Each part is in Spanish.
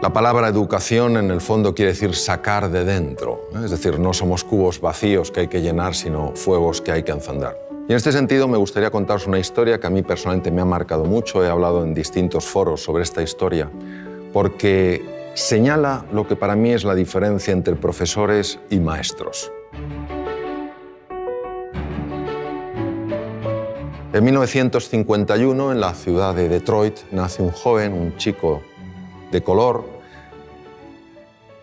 La palabra educación en el fondo quiere decir sacar de dentro, ¿eh? Es decir, no somos cubos vacíos que hay que llenar, sino fuegos que hay que encender. Y en este sentido me gustaría contaros una historia que a mí personalmente me ha marcado mucho. He hablado en distintos foros sobre esta historia porque señala lo que para mí es la diferencia entre profesores y maestros. En 1951, en la ciudad de Detroit, nace un joven, un chico de color,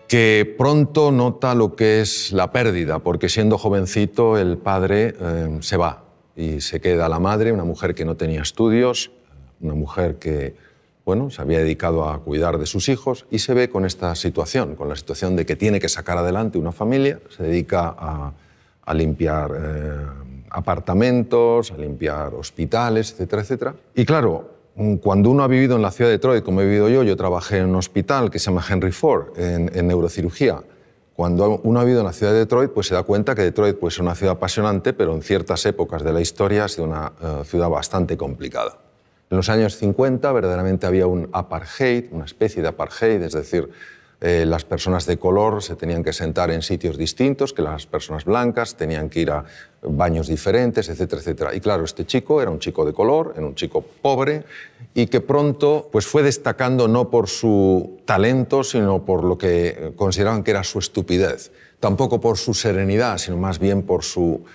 que pronto nota lo que es la pérdida, porque siendo jovencito el padre se va y se queda la madre, una mujer que no tenía estudios, una mujer que se había dedicado a cuidar de sus hijos y se ve con esta situación, con la situación de que tiene que sacar adelante una familia, se dedica a limpiar apartamentos, a limpiar hospitales, etcétera, etcétera. Y claro, cuando uno ha vivido en la ciudad de Detroit, como he vivido yo trabajé en un hospital que se llama Henry Ford, en neurocirugía. Cuando uno ha vivido en la ciudad de Detroit, pues se da cuenta que Detroit es una ciudad apasionante, pero en ciertas épocas de la historia ha sido una ciudad bastante complicada. En los años 50 verdaderamente había un apartheid, una especie de apartheid, es decir, las personas de color se tenían que sentar en sitios distintos que las personas blancas, tenían que ir a baños diferentes, etcétera, etcétera. Y claro, este chico era un chico de color, era un chico pobre y que pronto pues, fue destacando no por su talento, sino por lo que consideraban que era su estupidez. Tampoco por su serenidad, sino más bien por su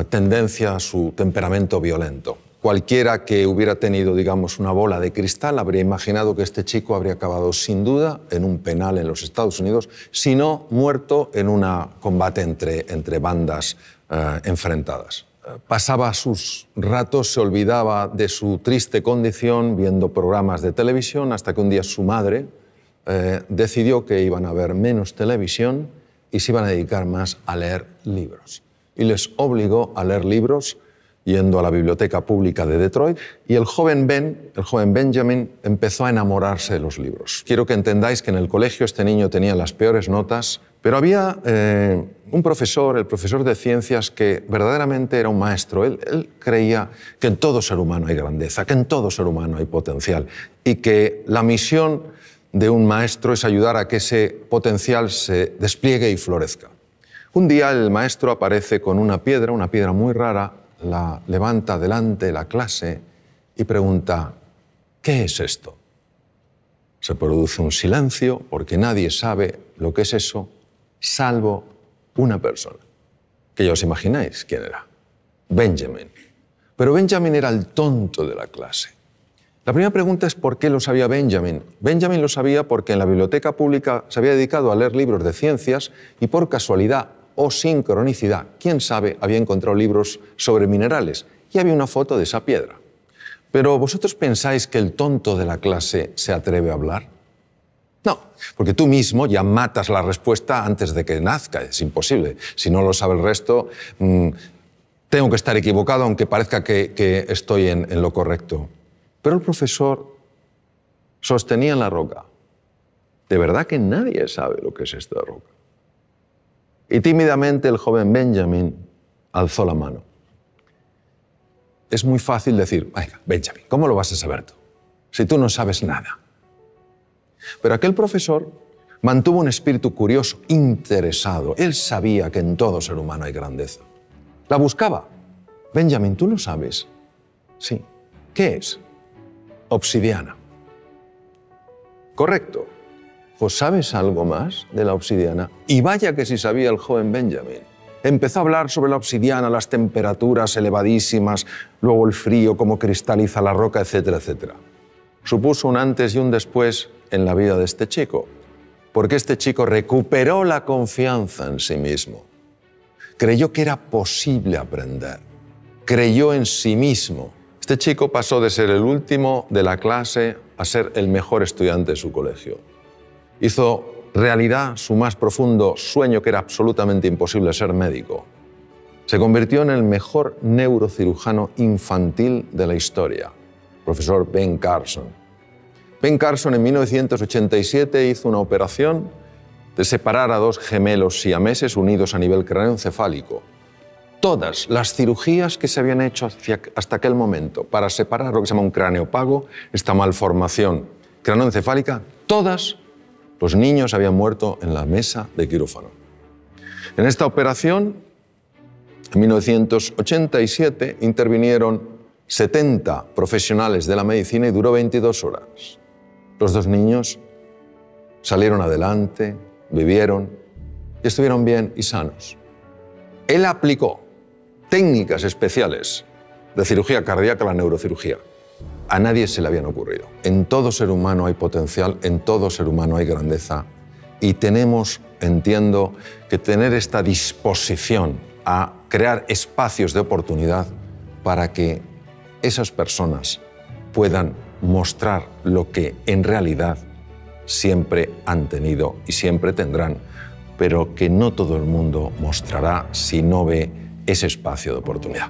tendencia, su temperamento violento. Cualquiera que hubiera tenido, digamos, una bola de cristal habría imaginado que este chico habría acabado sin duda en un penal en los Estados Unidos, si no muerto en un combate entre bandas enfrentadas. Pasaba sus ratos, se olvidaba de su triste condición viendo programas de televisión hasta que un día su madre decidió que iban a ver menos televisión y se iban a dedicar más a leer libros. Y les obligó a leer libros yendo a la biblioteca pública de Detroit, y el joven Benjamin, empezó a enamorarse de los libros. Quiero que entendáis que en el colegio este niño tenía las peores notas, pero había un profesor, el profesor de ciencias, que verdaderamente era un maestro. Él creía que en todo ser humano hay grandeza, que en todo ser humano hay potencial, y que la misión de un maestro es ayudar a que ese potencial se despliegue y florezca. Un día el maestro aparece con una piedra muy rara, la levanta delante de la clase y pregunta: ¿qué es esto? Se produce un silencio porque nadie sabe lo que es eso, salvo una persona, que ya os imagináis quién era: Benjamin. Pero Benjamin era el tonto de la clase. La primera pregunta es ¿por qué lo sabía Benjamin? Benjamin lo sabía porque en la biblioteca pública se había dedicado a leer libros de ciencias y por casualidad o sincronicidad, quién sabe, había encontrado libros sobre minerales y había una foto de esa piedra. Pero ¿vosotros pensáis que el tonto de la clase se atreve a hablar? No, porque tú mismo ya matas la respuesta antes de que nazca, es imposible. Si no lo sabe el resto, tengo que estar equivocado aunque parezca que estoy en lo correcto. Pero el profesor sostenía en la roca: de verdad que nadie sabe lo que es esta roca. Y tímidamente el joven Benjamin alzó la mano. Es muy fácil decir: venga, Benjamin, ¿cómo lo vas a saber tú? Si tú no sabes nada. Pero aquel profesor mantuvo un espíritu curioso, interesado. Él sabía que en todo ser humano hay grandeza. La buscaba. Benjamin, ¿tú lo sabes? Sí. ¿Qué es? Obsidiana. Correcto. Pues ¿sabes algo más de la obsidiana? Y vaya que sí sabía el joven Benjamin. Empezó a hablar sobre la obsidiana, las temperaturas elevadísimas, luego el frío, cómo cristaliza la roca, etcétera, etcétera. Supuso un antes y un después en la vida de este chico, porque este chico recuperó la confianza en sí mismo. Creyó que era posible aprender. Creyó en sí mismo. Este chico pasó de ser el último de la clase a ser el mejor estudiante de su colegio. Hizo realidad su más profundo sueño, que era absolutamente imposible: ser médico. Se convirtió en el mejor neurocirujano infantil de la historia, profesor Ben Carson. Ben Carson en 1987 hizo una operación de separar a dos gemelos siameses unidos a nivel craneoencefálico. Todas las cirugías que se habían hecho hasta aquel momento para separar lo que se llama un cráneo pago, esta malformación craneoencefálica, todas Los niños habían muerto en la mesa de quirófano. En esta operación, en 1987, intervinieron 70 profesionales de la medicina y duró 22 horas. Los 2 niños salieron adelante, vivieron y estuvieron bien y sanos. Él aplicó técnicas especiales de cirugía cardíaca a la neurocirugía. A nadie se le habían ocurrido. En todo ser humano hay potencial, en todo ser humano hay grandeza y tenemos, entiendo, que tener esta disposición a crear espacios de oportunidad para que esas personas puedan mostrar lo que en realidad siempre han tenido y siempre tendrán, pero que no todo el mundo mostrará si no ve ese espacio de oportunidad.